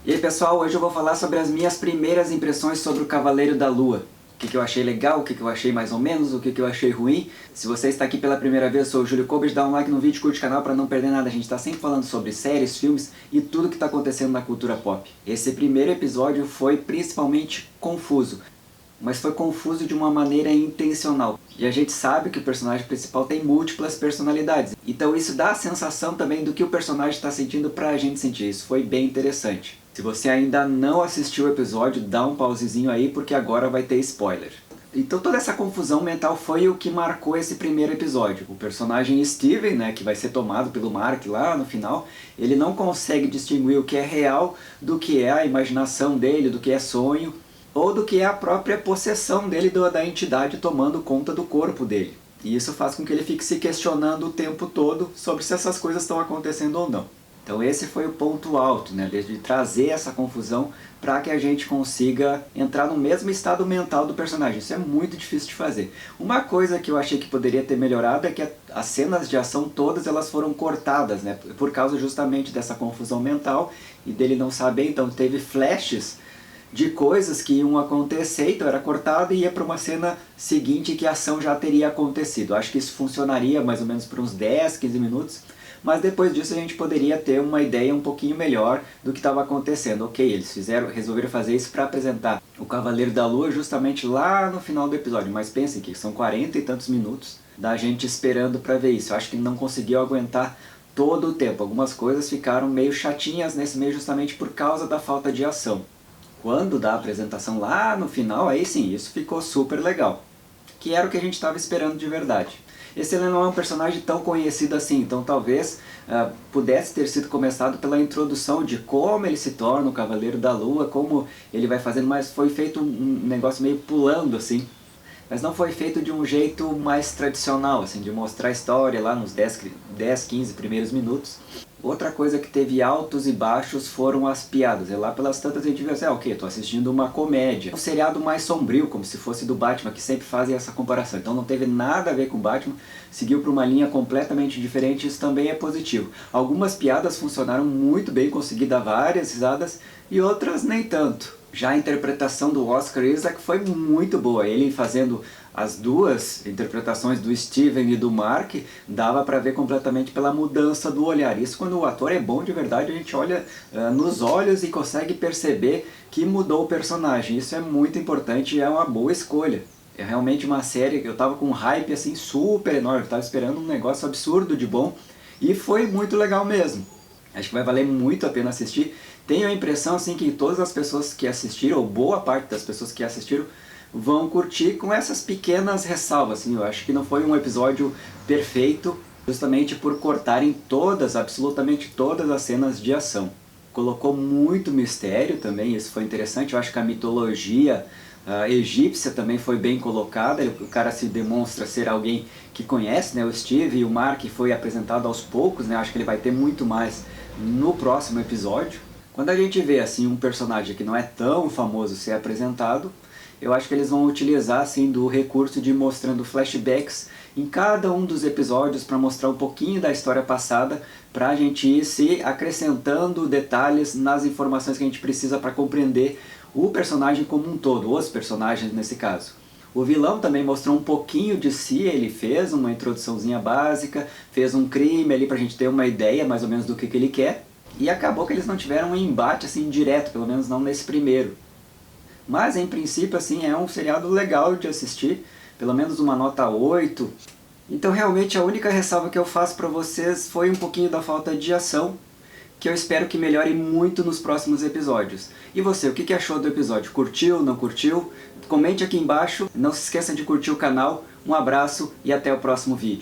E aí pessoal, hoje eu vou falar sobre as minhas primeiras impressões sobre o Cavaleiro da Lua. O que eu achei legal, o que eu achei mais ou menos, o que eu achei ruim. Se você está aqui pela primeira vez, eu sou o Júlio Kober, dá um like no vídeo, curte o canal para não perder nada. A gente está sempre falando sobre séries, filmes e tudo que está acontecendo na cultura pop. Esse primeiro episódio foi principalmente confuso, mas foi confuso de uma maneira intencional. E a gente sabe que o personagem principal tem múltiplas personalidades. Então isso dá a sensação também do que o personagem está sentindo pra gente sentir. Isso foi bem interessante. Se você ainda não assistiu o episódio, dá um pausezinho aí porque agora vai ter spoiler. Então toda essa confusão mental foi o que marcou esse primeiro episódio. O personagem Steven, né, que vai ser tomado pelo Mark lá no final, ele não consegue distinguir o que é real do que é a imaginação dele, do que é sonho, ou do que é a própria possessão dele da entidade tomando conta do corpo dele. E isso faz com que ele fique se questionando o tempo todo sobre se essas coisas estão acontecendo ou não. Então esse foi o ponto alto, né, de trazer essa confusão para que a gente consiga entrar no mesmo estado mental do personagem. Isso é muito difícil de fazer. Uma coisa que eu achei que poderia ter melhorado é que as cenas de ação todas elas foram cortadas, né, por causa justamente dessa confusão mental e dele não saber. Então teve flashes de coisas que iam acontecer, então era cortado e ia para uma cena seguinte que a ação já teria acontecido. Acho que isso funcionaria mais ou menos por uns 10, 15 minutos, mas depois disso a gente poderia ter uma ideia um pouquinho melhor do que estava acontecendo. Ok, eles resolveram fazer isso para apresentar o Cavaleiro da Lua justamente lá no final do episódio, mas pensem que são 40 e tantos minutos da gente esperando para ver isso. Eu acho que não conseguiu aguentar todo o tempo. Algumas coisas ficaram meio chatinhas nesse meio justamente por causa da falta de ação. Quando dá a apresentação lá no final, aí sim, isso ficou super legal. Que era o que a gente estava esperando de verdade. Esse ele não é um personagem tão conhecido assim, então talvez pudesse ter sido começado pela introdução de como ele se torna o Cavaleiro da Lua, como ele vai fazendo, mas foi feito um negócio meio pulando assim. Mas não foi feito de um jeito mais tradicional, assim, de mostrar a história lá nos 10, 15 primeiros minutos. Outra coisa que teve altos e baixos foram as piadas. E lá pelas tantas a gente viu assim, ok, estou assistindo uma comédia. Um seriado mais sombrio, como se fosse do Batman, que sempre fazem essa comparação. Então não teve nada a ver com o Batman, seguiu para uma linha completamente diferente, isso também é positivo. Algumas piadas funcionaram muito bem, consegui dar várias risadas, e outras nem tanto. Já a interpretação do Oscar Isaac foi muito boa. Ele fazendo as duas interpretações do Steven e do Mark, dava para ver completamente pela mudança do olhar. Isso quando o ator é bom de verdade, a gente olha nos olhos e consegue perceber que mudou o personagem. Isso é muito importante e é uma boa escolha. É realmente uma série que eu tava com um hype assim super enorme, eu tava esperando um negócio absurdo de bom e foi muito legal mesmo. Acho que vai valer muito a pena assistir. Tenho a impressão assim que todas as pessoas que assistiram, ou boa parte das pessoas que assistiram, vão curtir com essas pequenas ressalvas. Assim, eu acho que não foi um episódio perfeito, justamente por cortarem todas, absolutamente todas as cenas de ação. Colocou muito mistério também, isso foi interessante. Eu acho que a mitologia egípcia também foi bem colocada. O cara se demonstra ser alguém que conhece, né? O Steve e o Mark foi apresentado aos poucos, né? Acho que ele vai ter muito mais no próximo episódio. Quando a gente vê assim um personagem que não é tão famoso ser apresentado, eu acho que eles vão utilizar assim do recurso de mostrando flashbacks em cada um dos episódios para mostrar um pouquinho da história passada, para a gente ir se acrescentando detalhes nas informações que a gente precisa para compreender o personagem como um todo, os personagens nesse caso. O vilão também mostrou um pouquinho de si, ele fez uma introduçãozinha básica, fez um crime ali para a gente ter uma ideia mais ou menos do que ele quer, e acabou que eles não tiveram um embate assim direto, pelo menos não nesse primeiro. Mas em princípio assim é um seriado legal de assistir, pelo menos uma nota 8. Então realmente a única ressalva que eu faço para vocês foi um pouquinho da falta de ação, que eu espero que melhore muito nos próximos episódios. E você, o que achou do episódio? Curtiu, não curtiu? Comente aqui embaixo, não se esqueça de curtir o canal, um abraço e até o próximo vídeo.